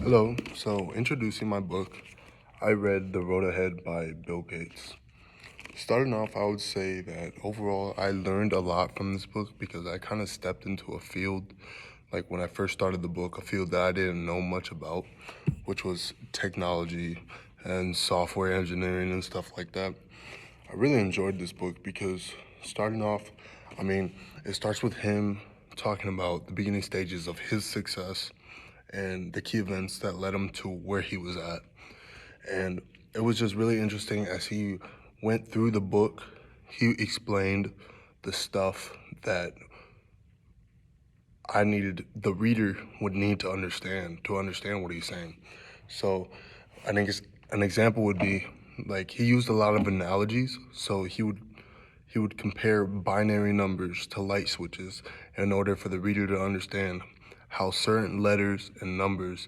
Hello. So, introducing my book, I read The Road Ahead by Bill Gates. Starting off, I would say that overall, I learned a lot from this book because I kind of stepped into a field, like when I first started the book, a field that I didn't know much about, which was technology and software engineering and stuff like that. I really enjoyed this book because starting off, I mean, it starts with him talking about the beginning stages of his success and the key events that led him to where he was at. And it was just really interesting as he went through the book, he explained the stuff that the reader would need to understand what he's saying. So I think an example would be like he used a lot of analogies. So he would compare binary numbers to light switches in order for the reader to understand how certain letters and numbers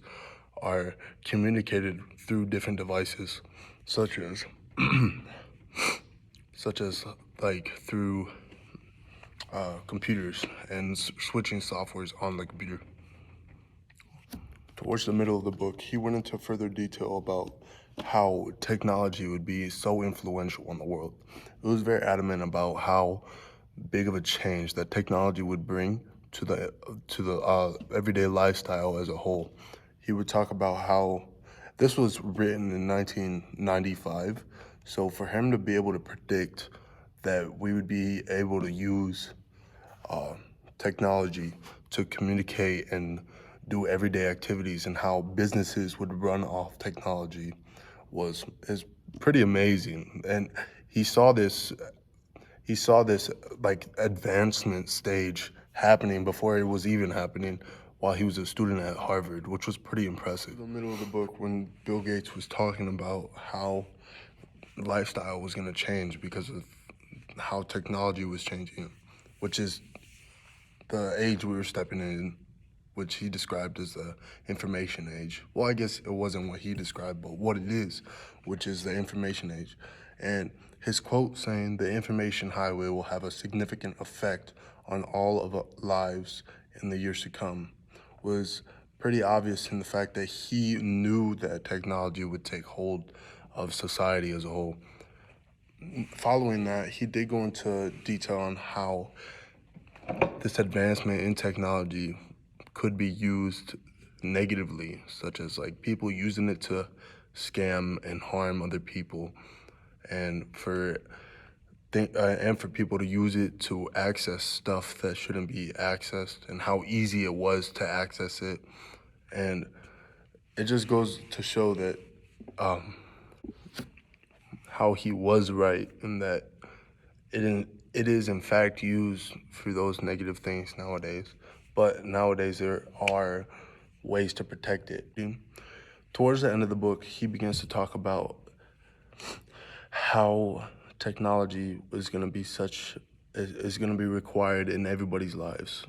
are communicated through different devices, such as such as like through computers and switching softwares on the computer. Towards the middle of the book, he went into further detail about how technology would be so influential in the world. It was very adamant about how big of a change that technology would bring to the everyday lifestyle as a whole. He would talk about how this was written in 1995, so for him to be able to predict that we would be able to use technology to communicate and do everyday activities and how businesses would run off technology was is pretty amazing. And he saw this he saw this like advancement stage happening before it was even happening while he was a student at Harvard, which was pretty impressive. In the middle of the book when Bill Gates was talking about how lifestyle was going to change because of how technology was changing, which is the age we were stepping in, which he described as the information age. Well, I guess it wasn't what he described, but what it is, which is the information age. And his quote saying the information highway will have a significant effect on all of our lives in the years to come was pretty obvious in the fact that he knew that technology would take hold of society as a whole. Following that, he did go into detail on how this advancement in technology could be used negatively, such as like people using it to scam and harm other people, and for people to use it to access stuff that shouldn't be accessed, and how easy it was to access it, and it just goes to show that how he was right in that it is in fact used for those negative things nowadays. But nowadays there are ways to protect it. Towards the end of the book, he begins to talk about how technology is going to be required in everybody's lives.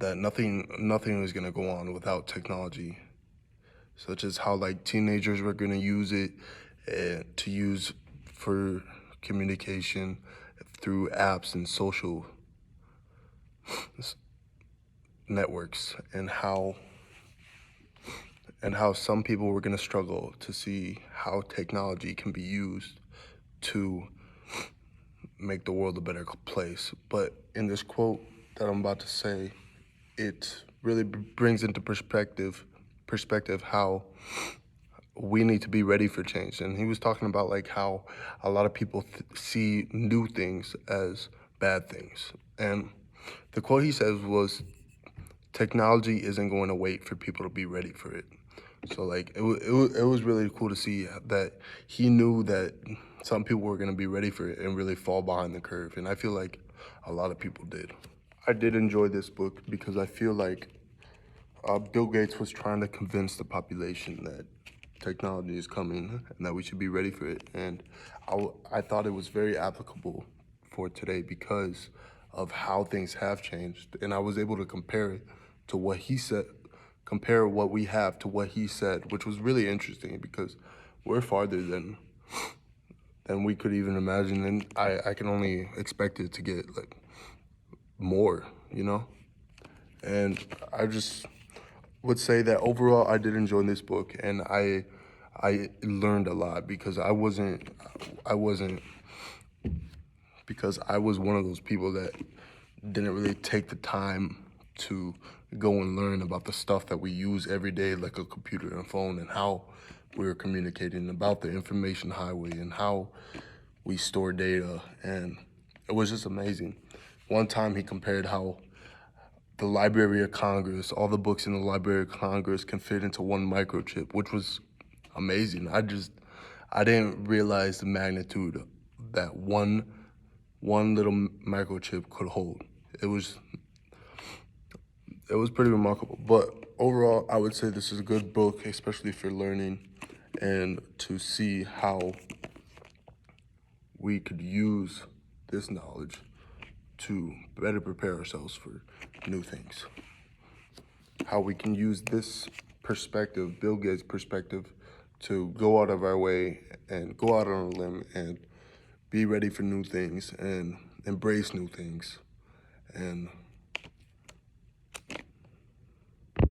That nothing is going to go on without technology, such as how like teenagers were going to use it to use for communication through apps and social networks, and how some people were going to struggle to see how technology can be used to make the world a better place. But in this quote that I'm about to say, it really brings into perspective how we need to be ready for change. And he was talking about like how a lot of people see new things as bad things. And the quote he says was, technology isn't going to wait for people to be ready for it. So like it was really cool to see that he knew that some people were going to be ready for it and really fall behind the curve. And I feel like a lot of people did. I did enjoy this book because I feel like Bill Gates was trying to convince the population that technology is coming and that we should be ready for it. And I thought it was very applicable for today because of how things have changed. And I was able to compare it to what he said, compare what we have to what he said, which was really interesting because we're farther than we could even imagine. And I can only expect it to get like more, you know? And I just would say that overall I did enjoy this book, and I learned a lot because I wasn't because I was one of those people that didn't really take the time to go and learn about the stuff that we use every day, like a computer and a phone, and how we're communicating, about the information highway and how we store data. And it was just amazing. One time he compared how the Library of Congress, all the books in the Library of Congress can fit into one microchip, which was amazing. I didn't realize the magnitude that one little microchip could hold. It was it was pretty remarkable. But overall, I would say this is a good book, especially for learning and to see how we could use this knowledge to better prepare ourselves for new things. How we can use this perspective, Bill Gates' perspective, to go out of our way and go out on a limb and be ready for new things and embrace new things and